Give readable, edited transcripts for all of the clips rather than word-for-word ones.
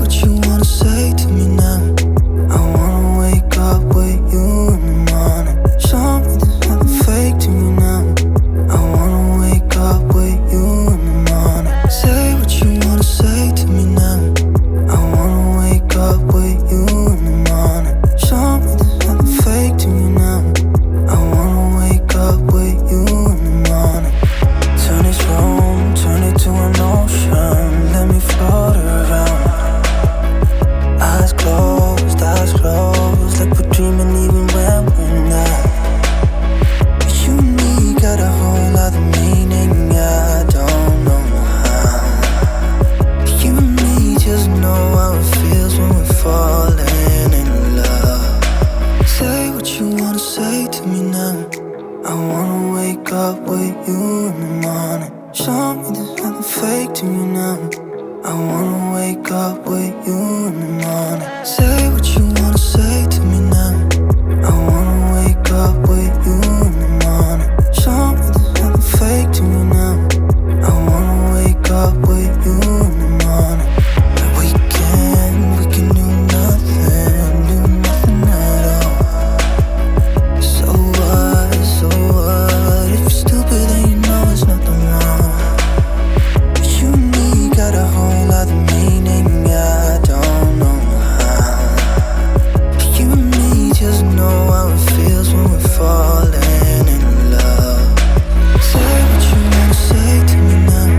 what you wanna say to me now. I wanna wake up with you in the morning. Show me there's nothing fake to me now. I wanna wake up with you in the morning. Say what you wanna say to me now. I wanna wake up with you in the morning. Show me there's nothing fake to me now. I wanna wake up with you in the morning. Turn this room, turn it to an ocean. Let me float around. Eyes closed, like we're dreaming even when we're not. You and me got a whole other meaning, I don't know how. You and me just know how it feels when we're falling in love. Say what you wanna say to me now. I wanna wake up with you in the morning. Show me there's nothing fake to me now. I wanna wake up with you in the morning. Say what you wanna say to me now. I wanna wake up with you in the morning. Show me there's nothing fake to me now. I wanna wake up with you in the morning. We can do nothing at all. So what, if you're stupid then you know there's nothing wrong. But you and me got a whole other meaning, I don't know how. You and me just know how it feels when we're falling in love. Say what you wanna say to me now.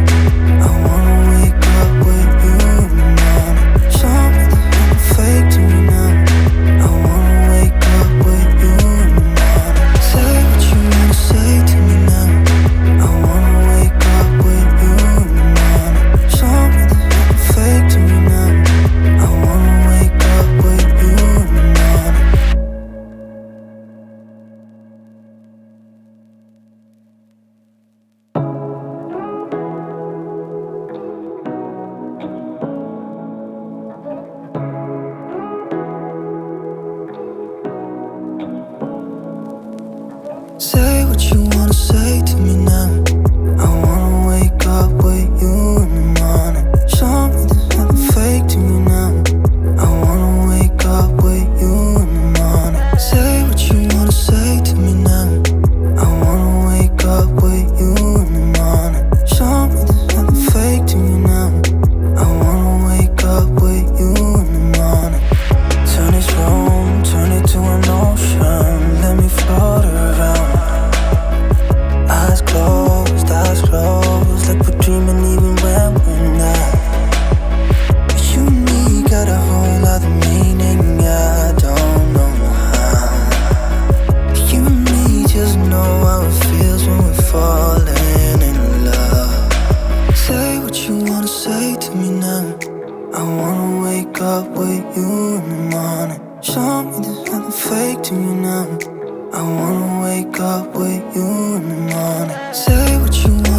I wanna wake up with you in the morning. Show me there's nothing fake to me now. I wanna wake up with you in the morning. Say what you wanna say to me now. I wanna wake up with you in the morning. Show me there's nothing fake to me now. I wanna wake up with you in the morning. Say what you wanna say to me now. I wanna wake up with you in the morning. Show me there's nothing fake to me now. I wanna wake up with you in the morning. Say what you wanna say to me now. I wanna wake up with you in the morning. Show me there's nothing fake to me now. I wanna wake up with you in the morning. Turn this room, turn it to an ocean. Let me float around. Eyes closed, like we're dreaming even when we're not. You and me got a whole other meaning, I don't know how. You and me just know how it feels when we're falling in love. Say what you wanna say to me now. I wanna wake up with you in the morning. Show me there's nothing fake to me now. I wanna wake up with you in the morning. Say what you want